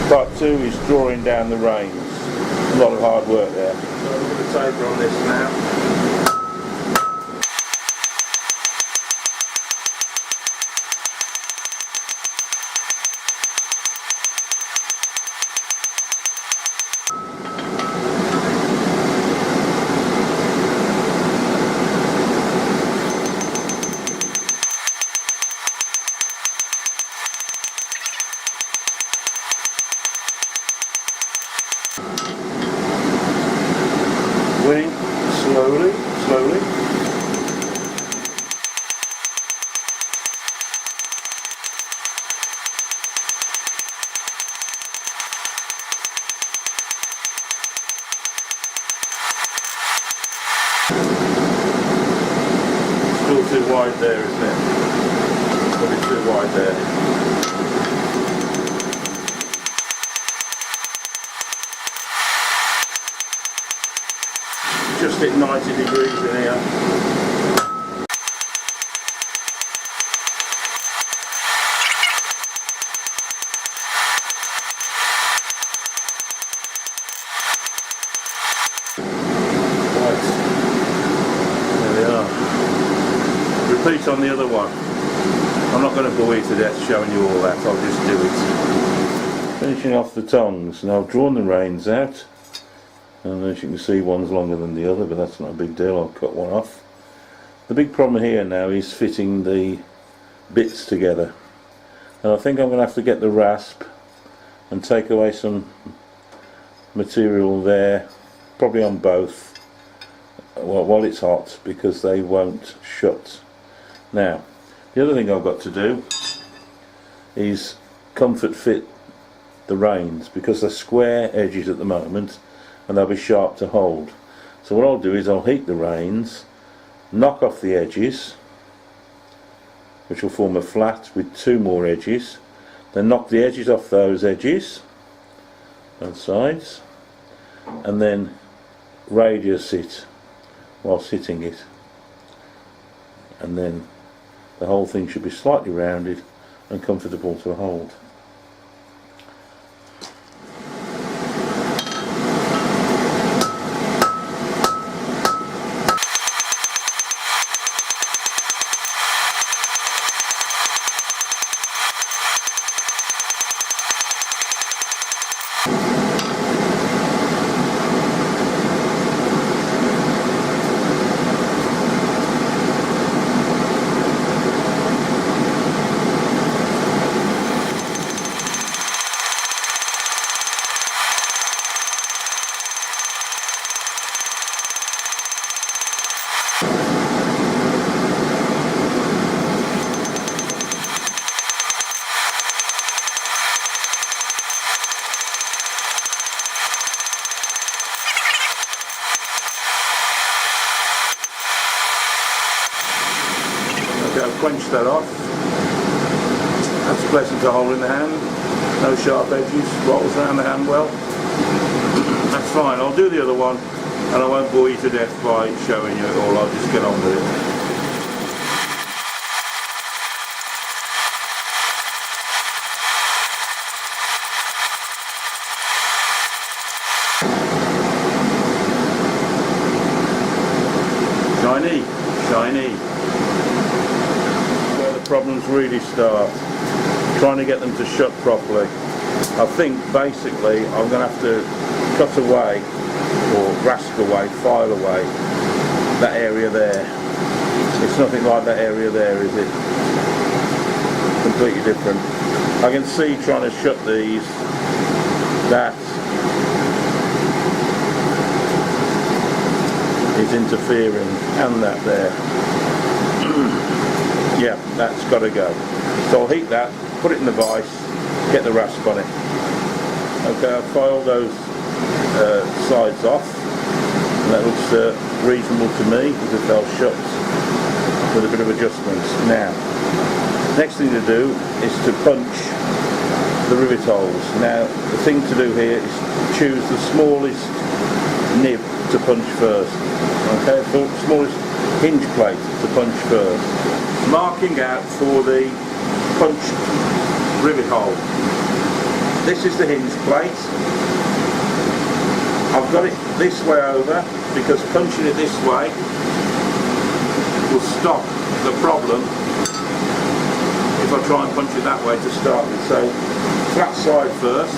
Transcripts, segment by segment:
Part 2 is drawing down the reins. A lot of hard work there. So I'm going to taper on this now. Winning slowly, slowly. Still too wide there, isn't it? Probably too wide there. Just hit 90 degrees in here. Right. There we are. Repeat on the other one. I'm not going to bore you to death showing you all that, I'll just do it. Finishing off the tongs. Now I've drawn the reins out. And as you can see, one's longer than the other, but that's not a big deal. I'll cut one off. The big problem here now is fitting the bits together. And I think I'm going to have to get the rasp and take away some material there, probably on both, while it's hot, because they won't shut. Now, the other thing I've got to do is comfort fit the reins, because they're square edges at the moment, and they'll be sharp to hold. So what I'll do is I'll heat the reins, knock off the edges, which will form a flat with two more edges, then knock the edges off those edges, both sides, and then radius it whilst hitting it, and then the whole thing should be slightly rounded and comfortable to hold. I've quenched that off. That's pleasant to hold in the hand. No sharp edges, rolls around the hand well. That's fine. I'll do the other one and I won't bore you to death by showing you it all. I'll just get on with it. Shiny, shiny. Where the problems really start, trying to get them to shut properly. I think basically I'm going to have to cut away, or rasp away, file away, that area there. It's nothing like that area there, is it? Completely different. I can see trying to shut these, that is interfering, and that there. Yeah, that's got to go. So I'll heat that, put it in the vise, get the rasp on it. Okay, I've filed those sides off, and that looks reasonable to me, because they'll shut with a bit of adjustments. Now, next thing to do is to punch the rivet holes. Now, the thing to do here is choose the smallest nib to punch first. Okay, the smallest hinge plate to punch first. Marking out for the punch rivet hole. This is the hinge plate. I've got it this way over because punching it this way will stop the problem if I try and punch it that way to start with. So flat side first.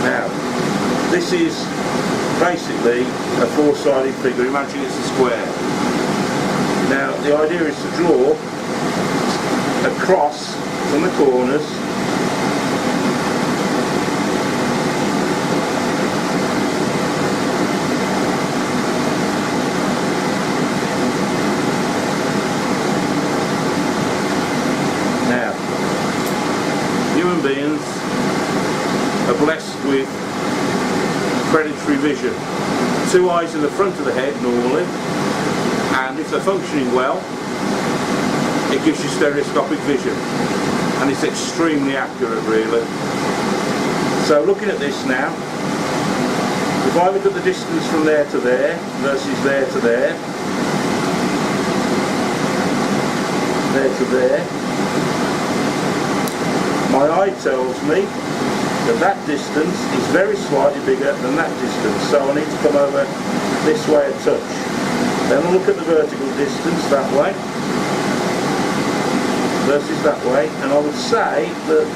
Now this is basically a four-sided figure. Imagine it's a square. Now the idea is to draw across from the corners beings are blessed with predatory vision. Two eyes in the front of the head normally, and if they're functioning well, it gives you stereoscopic vision, and it's extremely accurate really. So looking at this now, if I look at the distance from there to there versus there to there, there to there, my eye tells me that that distance is very slightly bigger than that distance, so I need to come over this way a touch. Then I'll look at the vertical distance that way versus that way, and I would say that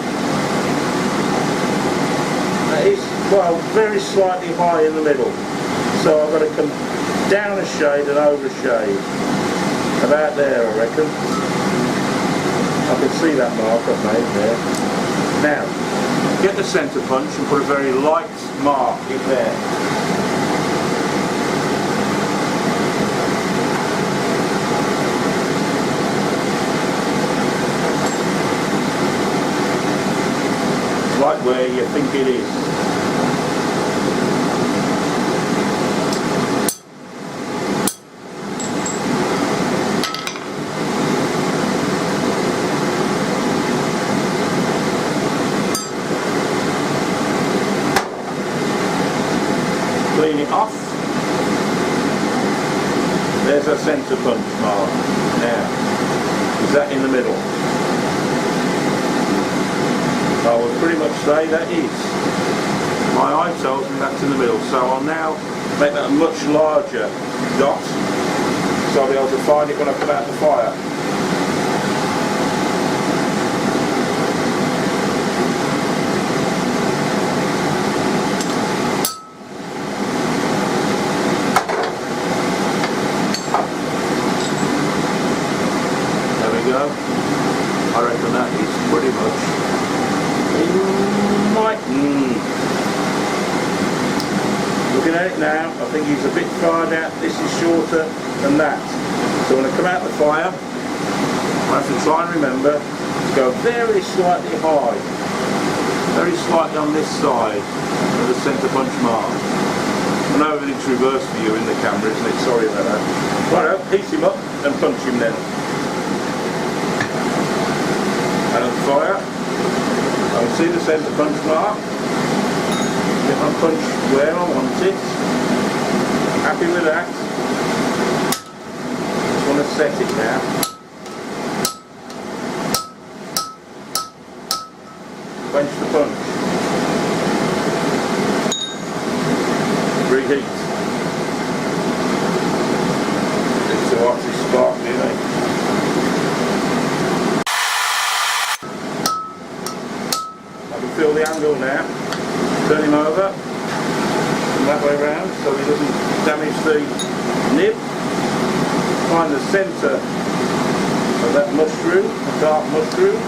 that is, well, very slightly high in the middle. So I've got to come down a shade and over a shade. About there, I reckon. I can see that mark I've made there. Now, get the centre punch and put a very light mark in there. Right where you think it is. Clean it off. There's a centre punch mark. Now, is that in the middle? I would pretty much say that is. My eye tells me that's in the middle, so I'll now make that a much larger dot so I'll be able to find it when I come out of the fire. I reckon that is pretty much enlightened. Looking at it now, I think he's a bit far out. This is shorter than that. So when I come out the fire, I have to try and remember to go very slightly high, very slightly on this side of the centre punch mark. I know everything's reversed for you in the camera, isn't it? Sorry about that. Right, heat him up and punch him then. Out of the fire, I can see the centre punch mark. Get my punch where I want it. Happy with that. Just want to set it now. Quench the punch. Reheat. It's too hot to spark, you know. Feel the angle now, turn him over, and that way round so he doesn't damage the nib. Find the centre of that mushroom, the dark mushroom.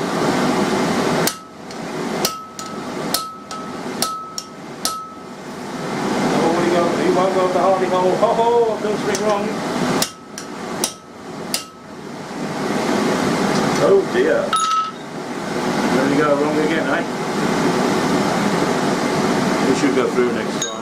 Oh, he won't go the hardy hole. Ho ho, I've done something wrong. Oh dear. There we go, wrong again, eh? We should go through next time.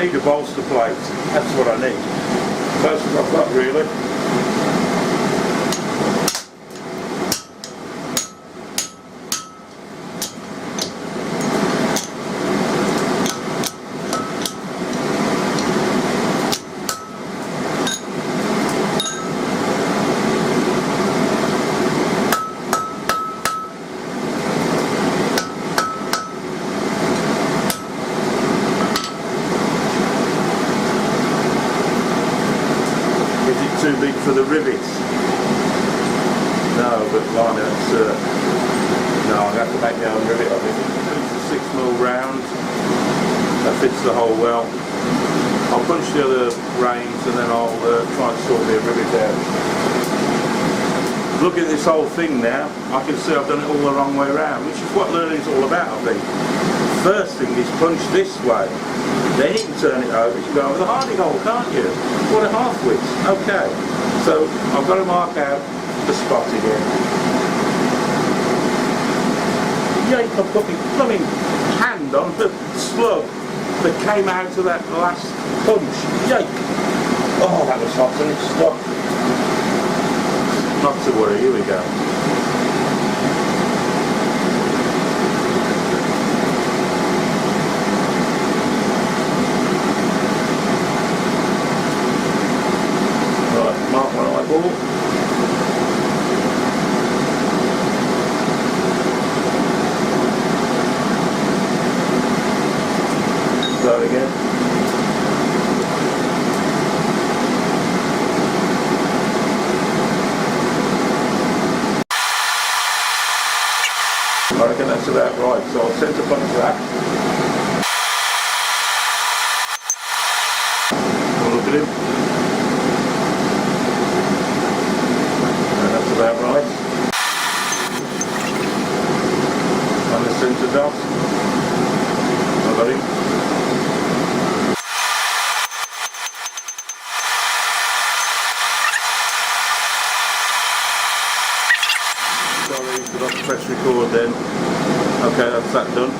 need a bolster plate. That's what I need. Most of I've got really. Too big for the rivets. No, but blimey, that's no, I'm going to have to make my own rivet of it. It's a 6mm round. That fits the hole well. I'll punch the other reins and then I'll try and sort the rivet out. Look at this whole thing now. I can see I've done it all the wrong way around, which is what learning's all about, I think. First thing is punch this way. Then you can turn it over, you can go over the harding hole, can't you? What a half width. Okay, so I've got to mark out the spot again. Yake, I've got my plumbing hand on the slug that came out of that last punch. Yake! Oh, that was hot and it stopped. Not to worry, here we go. Mark one eyeball. Start again. I reckon that's about right, so I'll centre punch that. We'll look at him. That's about right. On the centre dot. I got him. Sorry, forgot to press record then. Okay, that's that done.